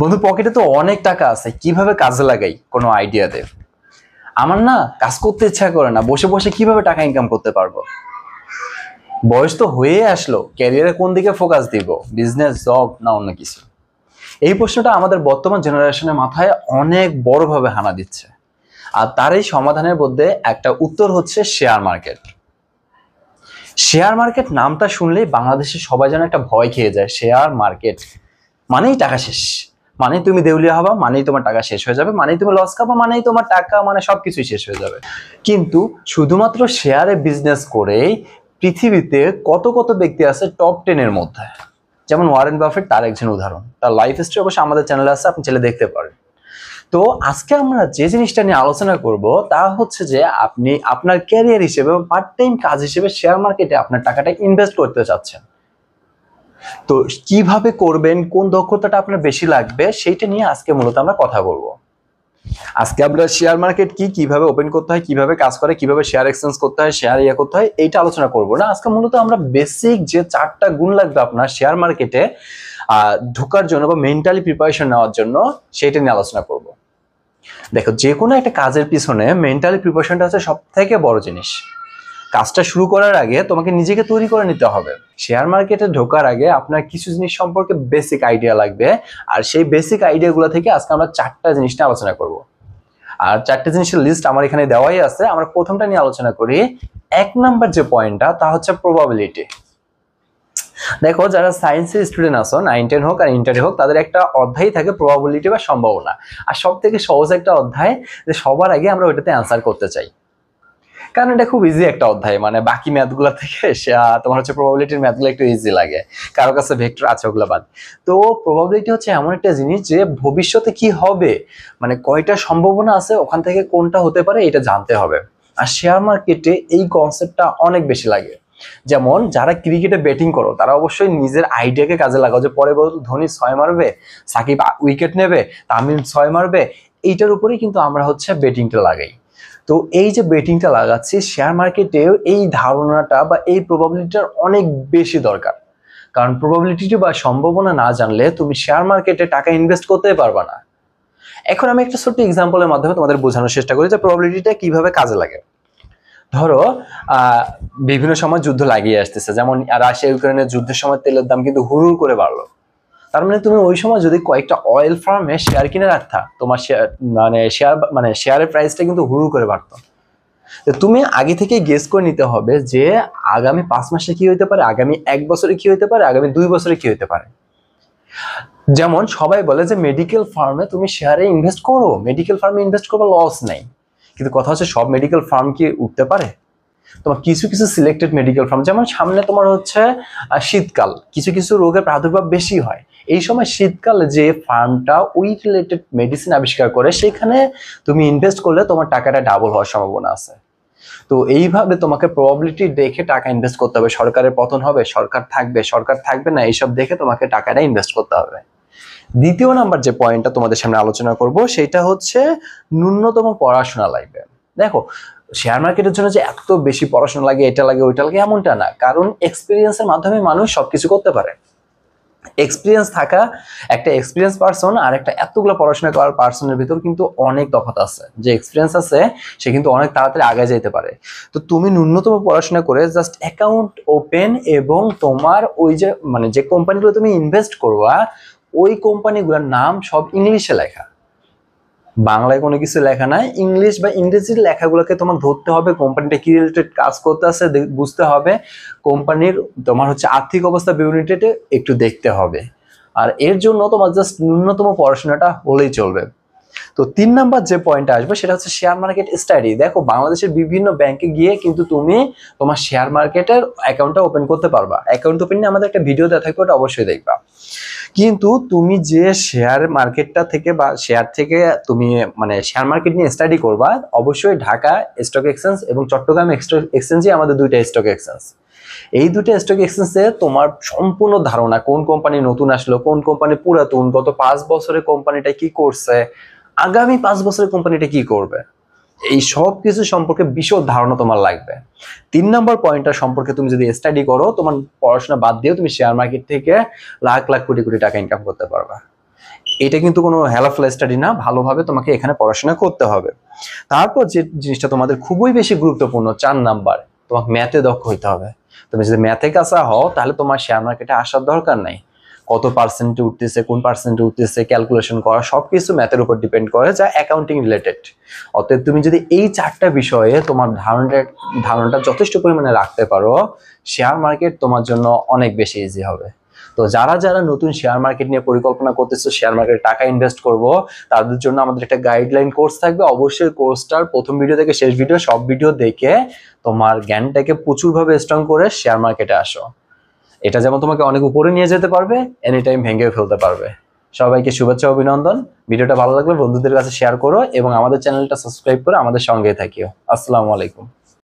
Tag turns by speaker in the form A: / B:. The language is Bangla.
A: বন্ধু, পকেটে তো অনেক টাকা আছে, কিভাবে কাজে লাগাই কোনো আইডিয়া দে। আমার না কাজ করতে ইচ্ছা করে না, বসে বসে কিভাবে টাকা ইনকাম করতে পারবো? বয়স তো হয়ে আসলো, ক্যারিয়ারে কোন দিকে ফোকাস দিব, বিজনেস, জব না অন্য কিছু? এই প্রশ্নটা আমাদের বর্তমান জেনারেশনের মাথায় অনেক বড়ভাবে হানা দিচ্ছে। আর তার এই সমাধানের মধ্যে একটা উত্তর হচ্ছে শেয়ার মার্কেট। শেয়ার মার্কেট নামটা শুনলেই বাংলাদেশের সবাই যেন একটা ভয় খেয়ে যায়। শেয়ার মার্কেট মানেই টাকা শেষ, মানে তুমি দেউলিয়া হবা, মানেই তোমার টাকা শেষ হয়ে যাবে, মানেই তুমি লস খাবা, মানেই তোমার টাকা মানে সবকিছুই শেষ হয়ে যাবে। কিন্তু শুধুমাত্র শেয়ারে বিজনেস করেই পৃথিবীতে কত কত ব্যক্তি আছে টপ 10-এর মধ্যে। যেমন ওয়ারেন বাফেট তার একজন উদাহরণ। তার লাইফ হিস্ট্রি অবশ্যই আমাদের চ্যানেলে আছে, আপনি চাইলে দেখতে পারেন। তো আজকে আমরা যে জিনিসটা নিয়ে আলোচনা করব তা হচ্ছে যে আপনি আপনার ক্যারিয়ার হিসেবে পার্ট টাইম কাজ হিসেবে শেয়ার মার্কেটে আপনার টাকাটা ইনভেস্ট করতে চাচ্ছেন। তো কিভাবে করবেন, কোন দক্ষতাটা আপনার বেশি লাগবে, সেইটা নিয়ে আজকে মূলত আমরা কথা বলবো। আজকে আমরা শেয়ার মার্কেট কি, কিভাবে ওপেন করতে হয়, কিভাবে কাজ করে, কিভাবে শেয়ার এক্সচেঞ্জ করতে হয়, শেয়ার করতে হয়, এইটা আলোচনা করবো না। আজকে মূলত আমরা বেসিক যে 4টা গুণ লাগবে আপনার শেয়ার মার্কেটে ঢোকার জন্য বা মেন্টালি প্রিপারেশন নেওয়ার জন্য, সেইটা নিয়ে আলোচনা করব। দেখো, যে কোনো একটা কাজের পিছনে মেন্টালি প্রিপারেশনটা হচ্ছে সব থেকে বড় জিনিস। কাজটা শুরু করার আগে তোমাকে নিজেকে তৈরি করে নিতে হবে। শেয়ার মার্কেটে ঢোকার আগে আপনার কিছু জিনিস সম্পর্কে বেসিক আইডিয়া লাগবে। আর সেই বেসিক আইডিয়াগুলো থেকে আজকে আমরা 4টা জিনিস নিয়ে আলোচনা করব। আর 4টে জিনিসের লিস্ট আমার এখানে দেওয়াই আছে। আমরা প্রথমটা নিয়ে আলোচনা করি। 1 নাম্বার যে পয়েন্টটা তা হচ্ছে প্রবাবিলিটি। দেখো, যারা সায়েন্সের স্টুডেন্ট আছো, 9-10 হোক আর ইন্টারে হোক, তাদের একটা অধ্যায় থাকে প্রবাবিলিটি বা সম্ভাবনা। আর সব থেকে সহজ একটা অধ্যায়, যে সবার আগে আমরা ওইটাতে অ্যান্সার করতে চাই, কারণ এটা খুব ইজি একটা অধ্যায়। মানে বাকি ম্যাথগুলো থেকে তোমার হচ্ছে প্রবাবিলিটির ম্যাথগুলো একটু ইজি লাগে, কারো কাছে ভেক্টর আছে ওগুলো বাদ। তো প্রবাবিলিটি হচ্ছে এমন একটা জিনিস যে ভবিষ্যতে কি হবে, মানে কয়টা সম্ভাবনা আছে, ওখান থেকে কোনটা হতে পারে এটা জানতে হবে। আর শেয়ার মার্কেটে এই কনসেপ্টটা অনেক বেশি লাগে। যেমন যারা ক্রিকেটে ব্যাটিং করো, তারা অবশ্যই নিজের আইডিয়াকে কাজে লাগাও, যে পরে বল ধোনি 6 মারবে, সাকিব উইকেট নেবে, তামিম 6 মারবে, এইটার উপরেই কিন্তু আমরা হচ্ছে ব্যাটিংটা লাগাই। তো এই যে বেটিংটা লাগাচ্ছি শেয়ার মার্কেটেও, এই ধারণাটা বা এই প্রবাবিলিটিটার অনেক বেশি দরকার। কারণ প্রবাবিলিটি বা সম্ভাবনা না জানলে তুমি শেয়ার মার্কেটে টাকা ইনভেস্ট করতে পারবে না। এখন আমি একটা ছোট্ট এক্সাম্পলের মাধ্যমে তোমাদের বোঝানোর চেষ্টা করি যে প্রবাবিলিটিটা কিভাবে কাজে লাগে। ধরো, বিভিন্ন সময় যুদ্ধ লাগিয়ে আসতেছে, যেমন রাশিয়া ইউক্রেনের যুদ্ধের সময় তেলের দাম কিন্তু হুড় করে বাড়লো। তার মানে তুমি ওই সময় যদি কয়েকটা অয়েল ফার্মে শেয়ার কিনে রাখতা, তোমার শেয়ারের প্রাইসটা কিন্তু হুড় করে বাড়তো। তো তুমি আগে থেকে গেস করে নিতে হবে যে আগামী 5 মাসে কি হইতে পারে, আগামী 1 বছরে কি হইতে পারে, আগামী 2 বছরে কি হইতে পারে। যেমন সবাই বলে যে মেডিকেল ফার্মে তুমি শেয়ারে ইনভেস্ট করো, মেডিকেল ফার্মে ইনভেস্ট করবে, লস নেই। কিন্তু কথা হচ্ছে, সব মেডিকেল ফার্ম কি উঠতে পারে? তোমার কিছু কিছু সিলেক্টেড মেডিকেল ফার্ম, যেমন সামনে তোমার হচ্ছে শীতকাল, কিছু কিছু রোগের প্রাদুর্ভাব বেশি হয়, এই সময় শীতকালে যে ফার্মটা ওই রিলেটেড মেডিসিন আবিষ্কার করে, সেখানে তুমি ইনভেস্ট করলে তোমার টাকাটা ডাবল হওয়ার সম্ভাবনা আছে। তো এইভাবে তোমাকে প্রবাবিলিটি দেখে টাকা ইনভেস্ট করতে হবে। সরকারের পতন হবে, সরকার থাকবে, সরকার থাকবে না, এইসব দেখে তোমাকে টাকাটা ইনভেস্ট করতে হবে। দ্বিতীয় নাম্বার যে পয়েন্টটা তোমাদের সামনে আলোচনা করব, সেটা হচ্ছে ন্যূনতম পড়াশোনা লাগবে। দেখো, শেয়ার মার্কেটের জন্য যে এত বেশি পড়াশোনা লাগে, এটা লাগে ওইটা লাগে, এমনটা না। কারণ এক্সপিরিয়েন্সের মাধ্যমে মানুষ সবকিছু করতে পারে। এক্সপিরিয়েন্স থাকা, একটা এক্সপিরিয়েন্স পারসন আর একটা এতগুলো পড়াশোনা করার পার্সনের ভিতর কিন্তু অনেক তফাৎ আছে। যে এক্সপিরিয়েন্স আছে সে কিন্তু অনেক তাড়াতাড়ি আগে যেতে পারে। তো তুমি ন্যূনতম পড়াশোনা করে জাস্ট অ্যাকাউন্ট ওপেন, এবং তোমার ওই যে যে কোম্পানিগুলো তুমি ইনভেস্ট করবা, ওই কোম্পানিগুলোর নাম সব ইংলিশে লেখা, বাংলায় কোনো কিছু লেখা নাই। ইংলিশ বা ইংরেজির লেখাগুলোকে তোমার ধরতে হবে, কোম্পানিটা কি রিলেটেড কাজ করতে আছে বুঝতে হবে, কোম্পানির তোমার হচ্ছে আর্থিক অবস্থা বিবরণীতে একটু দেখতে হবে। আর এর জন্য তোমার জাস্ট ন্যূনতম পড়াশোনাটা হলেই চলবে। তো 3 নাম্বার যে পয়েন্ট আসবে, সেটা হচ্ছে শেয়ার মার্কেট স্টাডি। দেখো, বাংলাদেশের বিভিন্ন ব্যাংকে গিয়ে কিন্তু তুমি তোমার শেয়ার মার্কেটের অ্যাকাউন্টটা ওপেন করতে পারবা। অ্যাকাউন্ট ওপেন নিয়ে আমাদের একটা ভিডিও দেওয়া থাকবে, ওটা অবশ্যই দেখবা। কিন্তু তুমি যে শেয়ার মার্কেটটা থেকে বা শেয়ার থেকে তুমি শেয়ার মার্কেট নিয়ে স্টাডি করবা, অবশ্যই ঢাকা স্টক এক্সচেঞ্জ এবং চট্টগ্রাম স্টক এক্সচেঞ্জে, আমাদের 2টা স্টক এক্সচেঞ্জ। এই 2টা স্টক এক্সচেঞ্জে তোমার সম্পূর্ণ ধারণা, কোন কোম্পানি নতুন আসলো, কোন কোম্পানি পুরাতন, গত 5 বছরে কোম্পানিটা কি করছে, আগামী 5 বছরে কোম্পানিটা কি করবে, এই সব কিছু সম্পর্কে বিশদ ধারণা তোমার লাগবে। 3 নম্বর পয়েন্টটা সম্পর্কে তুমি যদি স্টাডি করো, তোমার পড়াশোনা বাদ দিয়েও তুমি শেয়ার মার্কেট থেকে লাখ লাখ কোটি কোটি টাকা ইনকাম করতে পারবা। এটা কিন্তু কোনো হেলাফেলা স্টাডি না, ভালোভাবে তোমাকে এখানে পড়াশোনা করতে হবে। তারপর যে জিনিসটা তোমাদের খুবই বেশি গুরুত্বপূর্ণ, 4 নাম্বার, তোমাকে ম্যাথে দক্ষ হইতে হবে। তুমি যদি ম্যাথে কাঁচা হও তাহলে তোমার শেয়ার মার্কেটে আসার দরকার নাই। কত পার্সেন্টে উঠতেছে, কোন পার্সেন্টে উঠতেছে, ক্যালকুলেশন করা সবকিছু ম্যাথের উপর ডিপেন্ড করে, যা অ্যাকাউন্টিং রিলেটেড। অতএব তুমি যদি এই 4টা বিষয়ে তোমার ধারণাটা যথেষ্ট পরিমাণে রাখতে পারো, শেয়ার মার্কেট তোমার জন্য অনেক বেশি ইজি হবে। তো যারা যারা নতুন শেয়ার মার্কেট নিয়ে পরিকল্পনা করতেছো, শেয়ার মার্কেটে টাকা ইনভেস্ট করব, তাদের জন্য আমাদের একটা গাইডলাইন কোর্স থাকবে। অবশ্যই কোর্সটার প্রথম ভিডিও থেকে শেষ ভিডিও সব ভিডিও দেখে তোমার জ্ঞানটাকে প্রচুরভাবে স্ট্রং করে শেয়ার মার্কেটে আসো। এটা যেমন তোমাকে অনেক উপরে নিয়ে যেতে পারবে, এনি টাইম ভেঙে ফেলতে পারবে। সবাইকে শুভেচ্ছা, অভিনন্দন। ভিডিওটা ভালো লাগলে বন্ধুদের কাছে শেয়ার করো এবং আমাদের চ্যানেলটা সাবস্ক্রাইব করে আমাদের সঙ্গেই থাকিও। আসসালামু আলাইকুম।